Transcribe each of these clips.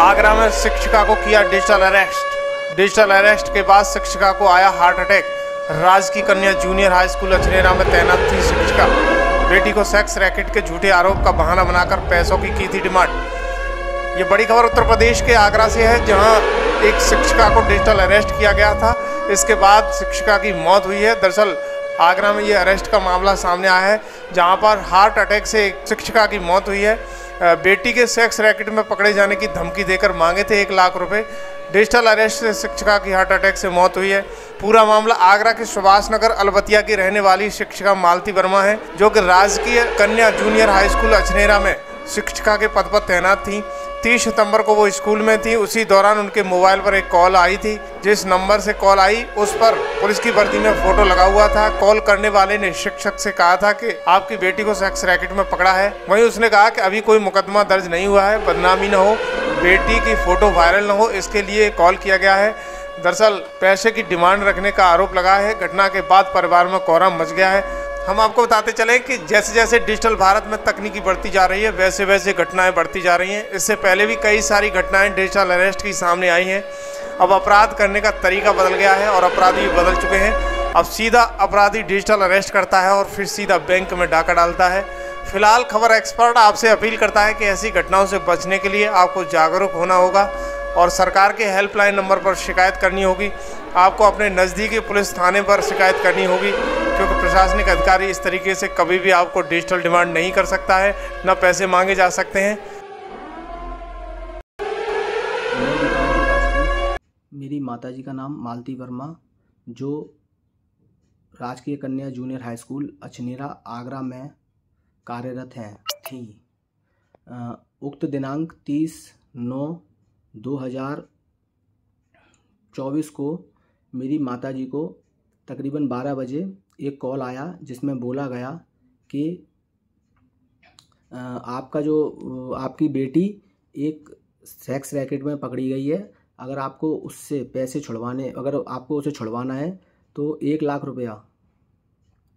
आगरा में शिक्षिका को किया डिजिटल अरेस्ट। डिजिटल अरेस्ट के बाद शिक्षिका को आया हार्ट अटैक। राजकीय कन्या जूनियर हाई स्कूल अछनेरा में तैनात थी शिक्षिका। बेटी को सेक्स रैकेट के झूठे आरोप का बहाना बनाकर पैसों की थी डिमांड। ये बड़ी खबर उत्तर प्रदेश के आगरा से है, जहां एक शिक्षिका को डिजिटल अरेस्ट किया गया था। इसके बाद शिक्षिका की मौत हुई है। दरअसल आगरा में ये अरेस्ट का मामला सामने आया है, जहां पर हार्ट अटैक से एक शिक्षिका की मौत हुई है। बेटी के सेक्स रैकेट में पकड़े जाने की धमकी देकर मांगे थे 1 लाख रुपए। डिजिटल अरेस्ट से शिक्षिका की हार्ट अटैक से मौत हुई है। पूरा मामला आगरा के सुभाष नगर अलबतिया की रहने वाली शिक्षिका मालती वर्मा है, जो कि राजकीय कन्या जूनियर हाई स्कूल अछनेरा में शिक्षिका के पद पर तैनात थी। 30 सितंबर को वो स्कूल में थी। उसी दौरान उनके मोबाइल पर एक कॉल आई थी। जिस नंबर से कॉल आई उस पर पुलिस की वर्दी में फोटो लगा हुआ था। कॉल करने वाले ने शिक्षक से कहा था कि आपकी बेटी को सेक्स रैकेट में पकड़ा है। वहीं उसने कहा कि अभी कोई मुकदमा दर्ज नहीं हुआ है, बदनामी न हो, बेटी की फोटो वायरल न हो, इसके लिए कॉल किया गया है। दरअसल पैसे की डिमांड रखने का आरोप लगा है। घटना के बाद परिवार में कोहराम मच गया है। हम आपको बताते चलें कि जैसे जैसे डिजिटल भारत में तकनीकी बढ़ती जा रही है, वैसे वैसे घटनाएं बढ़ती जा रही हैं। इससे पहले भी कई सारी घटनाएं डिजिटल अरेस्ट की सामने आई हैं। अब अपराध करने का तरीका बदल गया है और अपराधी बदल चुके हैं। अब सीधा अपराधी डिजिटल अरेस्ट करता है और फिर सीधा बैंक में डाका डालता है। फिलहाल खबर एक्सपर्ट आपसे अपील करता है कि ऐसी घटनाओं से बचने के लिए आपको जागरूक होना होगा और सरकार के हेल्पलाइन नंबर पर शिकायत करनी होगी। आपको अपने नज़दीकी पुलिस थाने पर शिकायत करनी होगी, क्योंकि प्रशासनिक अधिकारी इस तरीके से कभी भी आपको डिजिटल डिमांड नहीं कर सकता है, न पैसे मांगे जा सकते हैं। मेरी माताजी का नाम मालती वर्मा, जो राजकीय कन्या junior high school Achhnera Agra में कार्यरत हैं थी। उक्त दिनांक 30/9/2024 को मेरी माताजी को तकरीबन 12 बजे एक कॉल आया, जिसमें बोला गया कि आपकी बेटी एक सेक्स रैकेट में पकड़ी गई है। अगर आपको उसे छुड़वाना है तो 1 लाख रुपया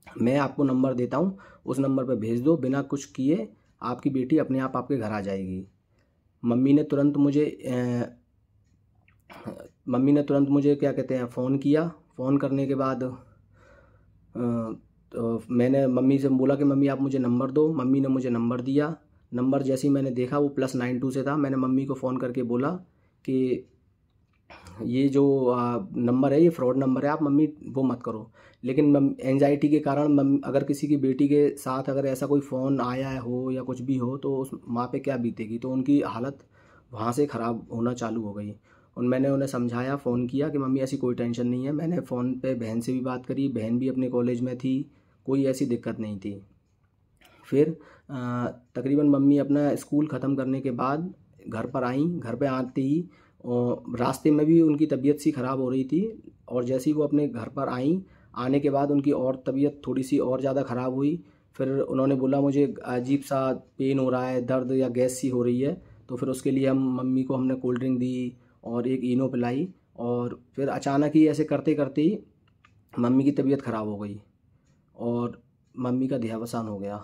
मैं आपको नंबर देता हूँ, उस नंबर पर भेज दो। बिना कुछ किए आपकी बेटी अपने आप आपके घर आ जाएगी। मम्मी ने तुरंत मुझे क्या कहते हैं फ़ोन किया। फ़ोन करने के बाद तो मैंने मम्मी से बोला कि मम्मी आप मुझे नंबर दो। मम्मी ने मुझे नंबर दिया। नंबर जैसे ही मैंने देखा वो +92 से था। मैंने मम्मी को फ़ोन करके बोला कि ये जो नंबर है ये फ्रॉड नंबर है, आप मम्मी वो मत करो। लेकिन एंजाइटी के कारण अगर किसी की बेटी के साथ अगर ऐसा कोई फ़ोन आया हो या कुछ भी हो तो उस माँ पे क्या बीतेगी, तो उनकी हालत वहाँ से ख़राब होना चालू हो गई। और मैंने उन्हें समझाया, फ़ोन किया कि मम्मी ऐसी कोई टेंशन नहीं है। मैंने फ़ोन पे बहन से भी बात करी, बहन भी अपने कॉलेज में थी, कोई ऐसी दिक्कत नहीं थी। फिर तकरीबन मम्मी अपना स्कूल ख़त्म करने के बाद घर पर आई। घर पे आते ही और रास्ते में भी उनकी तबीयत सी ख़राब हो रही थी, और जैसे ही वो अपने घर पर आई, आने के बाद उनकी और तबीयत थोड़ी सी और ज़्यादा ख़राब हुई। फिर उन्होंने बोला मुझे अजीब सा पेन हो रहा है, दर्द या गैस सी हो रही है। तो फिर उसके लिए मम्मी को हमने कोल्ड ड्रिंक दी और एक इनो पिलाई। और फिर अचानक ही ऐसे करते करते ही मम्मी की तबीयत ख़राब हो गई और मम्मी का देहावसान हो गया।